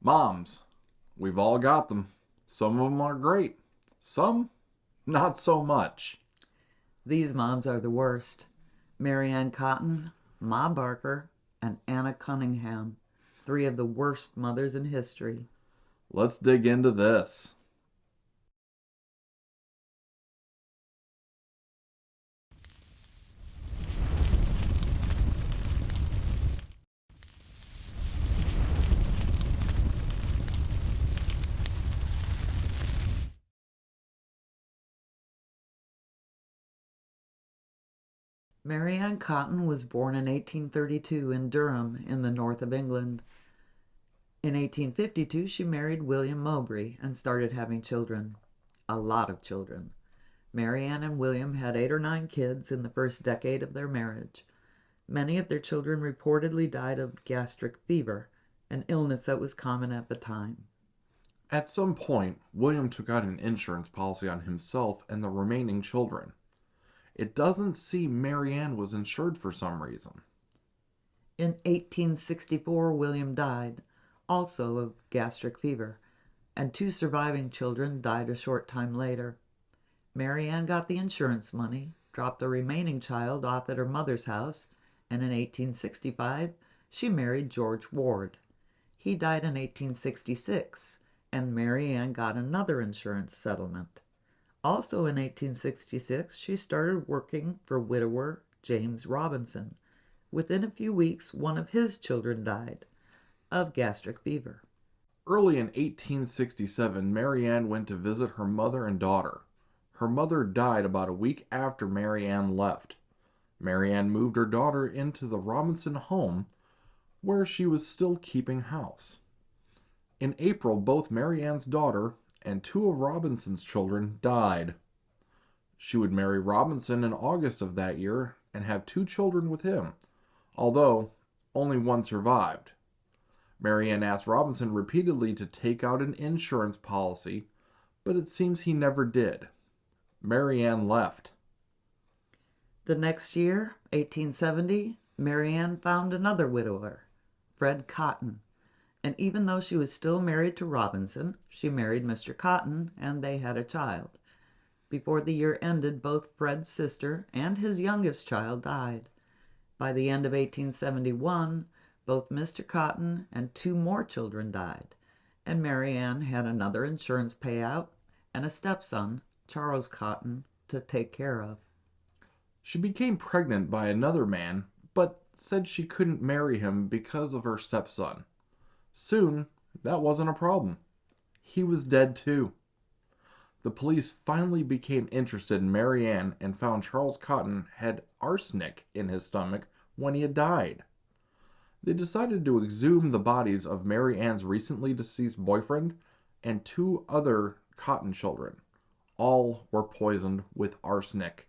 Moms, we've all got them. Some of them are great. Some, not so much. These moms are the worst. Mary Ann Cotton, Ma Barker, and Anna Cunningham. 3 of the worst mothers in history. Let's dig into this. Mary Ann Cotton was born in 1832 in Durham in the north of England. In 1852, she married William Mowbray and started having children. A lot of children. Mary Ann and William had 8 or 9 kids in the first decade of their marriage. Many of their children reportedly died of gastric fever, an illness that was common at the time. At some point, William took out an insurance policy on himself and the remaining children. It doesn't seem Mary Ann was insured for some reason. In 1864, William died, also of gastric fever, and 2 surviving children died a short time later. Mary Ann got the insurance money, dropped the remaining child off at her mother's house, and in 1865, she married George Ward. He died in 1866, and Mary Ann got another insurance settlement. Also in 1866, she started working for widower James Robinson. Within a few weeks, one of his children died of gastric fever. Early in 1867, Mary Ann went to visit her mother and daughter. Her mother died about a week after Mary Ann left. Mary Ann moved her daughter into the Robinson home, where she was still keeping house. In April, both Mary Ann's daughter and 2 of Robinson's children died. She would marry Robinson in August of that year and have 2 children with him, although only one survived. Mary Ann asked Robinson repeatedly to take out an insurance policy, but it seems he never did. Mary Ann left. The next year, 1870, Mary Ann found another widower, Fred Cotton, and even though she was still married to Robinson, she married Mr. Cotton, and they had a child. Before the year ended, both Fred's sister and his youngest child died. By the end of 1871, both Mr. Cotton and 2 more children died, and Mary Ann had another insurance payout and a stepson, Charles Cotton, to take care of. She became pregnant by another man, but said she couldn't marry him because of her stepson. Soon, that wasn't a problem. He was dead too. The police finally became interested in Mary Ann and found Charles Cotton had arsenic in his stomach when he had died. They decided to exhume the bodies of Mary Ann's recently deceased boyfriend and 2 other Cotton children. All were poisoned with arsenic.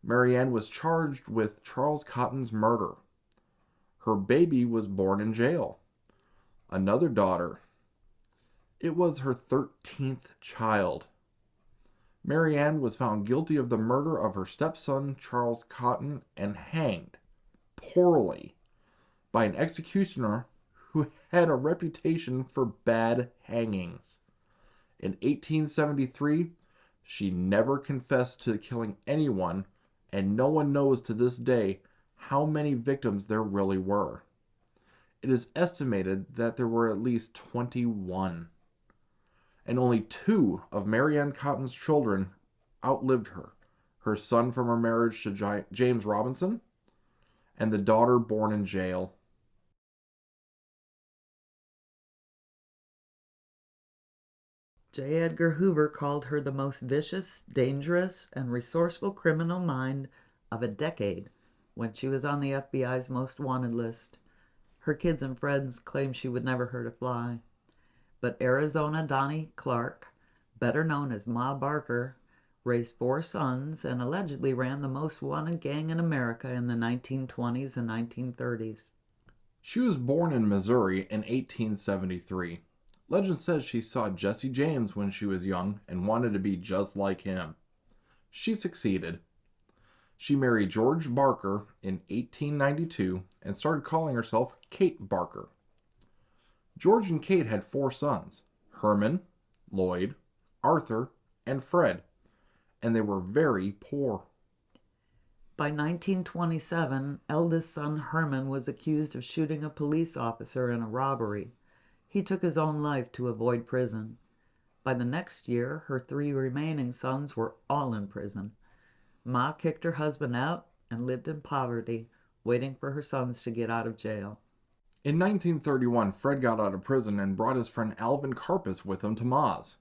Mary Ann was charged with Charles Cotton's murder. Her baby was born in jail. Another daughter. It was her 13th child. Mary Ann was found guilty of the murder of her stepson, Charles Cotton, and hanged, poorly, by an executioner who had a reputation for bad hangings. In 1873, she never confessed to killing anyone, and no one knows to this day how many victims there really were. It is estimated that there were at least 21. And only 2 of Mary Ann Cotton's children outlived her. Her son from her marriage to James Robinson, and the daughter born in jail. J. Edgar Hoover called her the most vicious, dangerous, and resourceful criminal mind of a decade when she was on the FBI's most wanted list. Her kids and friends claimed she would never hurt a fly. But Arizona Donnie Clark, better known as Ma Barker, raised 4 sons and allegedly ran the most wanted gang in America in the 1920s and 1930s. She was born in Missouri in 1873. Legend says she saw Jesse James when she was young and wanted to be just like him. She succeeded. She married George Barker in 1892 and started calling herself Kate Barker. George and Kate had 4 sons: Herman, Lloyd, Arthur, and Fred, and they were very poor. By 1927, eldest son Herman was accused of shooting a police officer in a robbery. He took his own life to avoid prison. By the next year, her 3 remaining sons were all in prison. Ma kicked her husband out and lived in poverty, waiting for her sons to get out of jail. In 1931, Fred got out of prison and brought his friend Alvin Karpus with him to Ma's.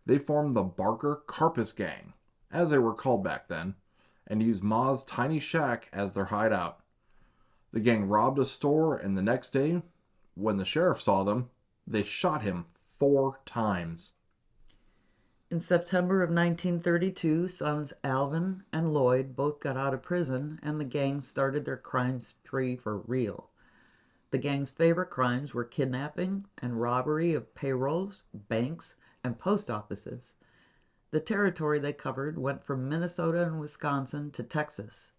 They formed the Barker-Karpus gang, as they were called back then, and used Ma's tiny shack as their hideout. The gang robbed a store, and the next day, when the sheriff saw them, they shot him 4 times. In September of 1932, sons Alvin and Lloyd both got out of prison, and the gang started their crime spree for real. The gang's favorite crimes were kidnapping and robbery of payrolls, banks, and post offices. The territory they covered went from Minnesota and Wisconsin to Texas.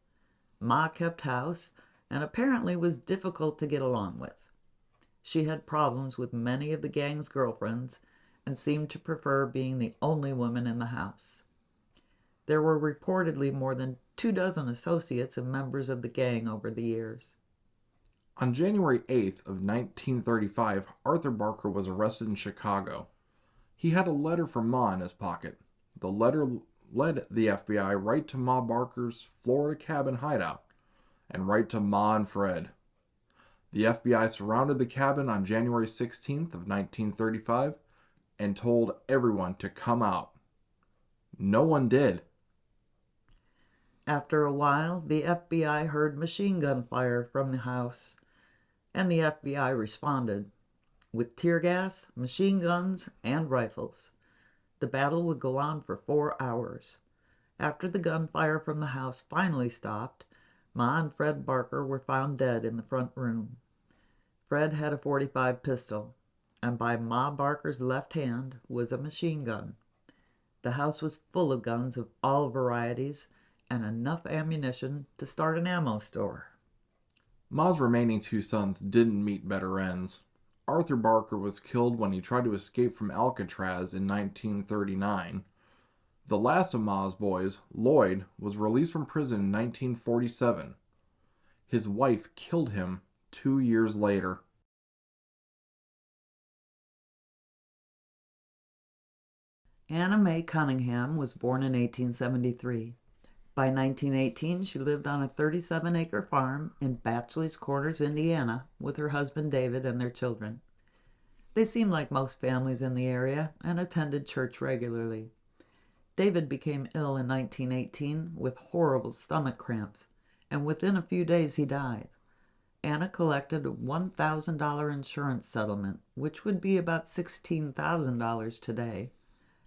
Ma kept house and apparently was difficult to get along with. She had problems with many of the gang's girlfriends and seemed to prefer being the only woman in the house. There were reportedly more than 24 associates and members of the gang over the years. On January 8th of 1935, Arthur Barker was arrested in Chicago. He had a letter from Ma in his pocket. The letter led the FBI right to Ma Barker's Florida cabin hideout and right to Ma and Fred. The FBI surrounded the cabin on January 16th of 1935 and told everyone to come out. No one did. After a while, the FBI heard machine gun fire from the house, and the FBI responded with tear gas, machine guns, and rifles. The battle would go on for 4 hours. After the gunfire from the house finally stopped, Ma and Fred Barker were found dead in the front room. Fred had a .45 pistol, and by Ma Barker's left hand was a machine gun. The house was full of guns of all varieties and enough ammunition to start an ammo store. Ma's remaining 2 sons didn't meet better ends. Arthur Barker was killed when he tried to escape from Alcatraz in 1939. The last of Ma's boys, Lloyd, was released from prison in 1947. His wife killed him 2 years later. Anna Mae Cunningham was born in 1873. By 1918, she lived on a 37-acre farm in Batchelor's Corners, Indiana, with her husband David and their children. They seemed like most families in the area and attended church regularly. David became ill in 1918 with horrible stomach cramps, and within a few days he died. Anna collected a $1,000 insurance settlement, which would be about $16,000 today,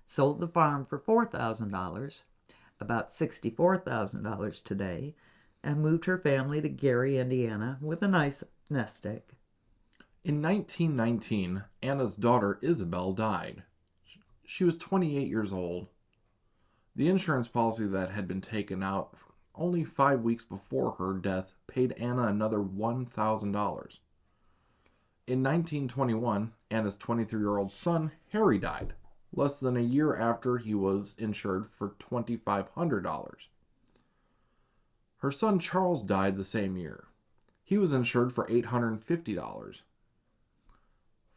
sold the farm for $4,000, about $64,000 today, and moved her family to Gary, Indiana, with a nice nest egg. In 1919, Anna's daughter Isabel died. She was 28 years old. The insurance policy that had been taken out only 5 weeks before her death paid Anna another $1,000. In 1921, Anna's 23-year-old son, Harry, died, less than a year after he was insured for $2,500. Her son Charles died the same year. He was insured for $850.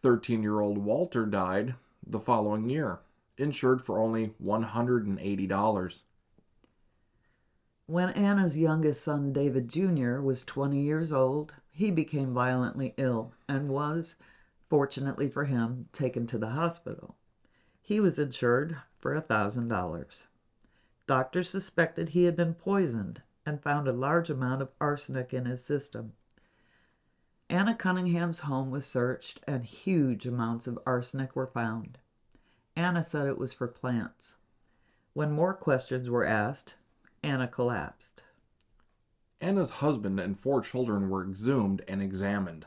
13-year-old Walter died the following year, insured for only $180. When Anna's youngest son, David Jr., was 20 years old, he became violently ill and was, fortunately for him, taken to the hospital. He was insured for $1,000. Doctors suspected he had been poisoned and found a large amount of arsenic in his system. Anna Cunningham's home was searched and huge amounts of arsenic were found. Anna said it was for plants. When more questions were asked, Anna collapsed. Anna's husband and 4 children were exhumed and examined.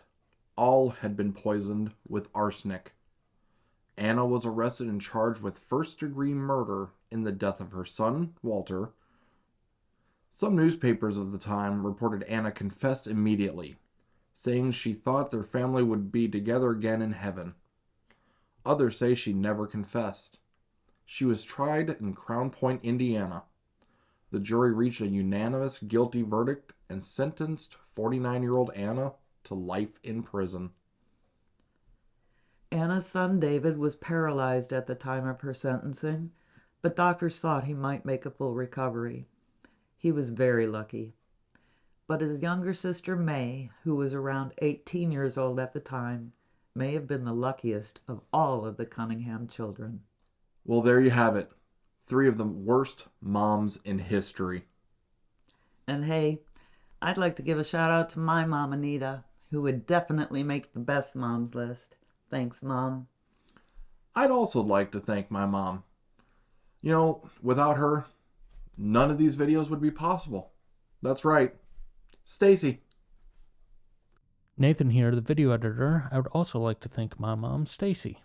All had been poisoned with arsenic. Anna was arrested and charged with first-degree murder in the death of her son, Walter. Some newspapers of the time reported Anna confessed immediately. saying she thought their family would be together again in heaven. Others say she never confessed. She was tried in Crown Point, Indiana. The jury reached a unanimous guilty verdict and sentenced 49-year-old Anna to life in prison. Anna's son David was paralyzed at the time of her sentencing, but doctors thought he might make a full recovery. He was very lucky. But his younger sister Mae, who was around 18 years old at the time, may have been the luckiest of all of the Cunningham children. Well, there you have it. 3 of the worst moms in history. And hey, I'd like to give a shout out to my mom, Anita, who would definitely make the best moms list. Thanks, Mom. I'd also like to thank my mom. You know, without her, none of these videos would be possible. That's right. Stacy. Nathan here, the video editor. I would also like to thank my mom, Stacy.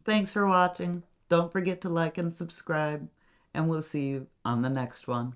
Thanks for watching. Don't forget to like and subscribe, and we'll see you on the next one.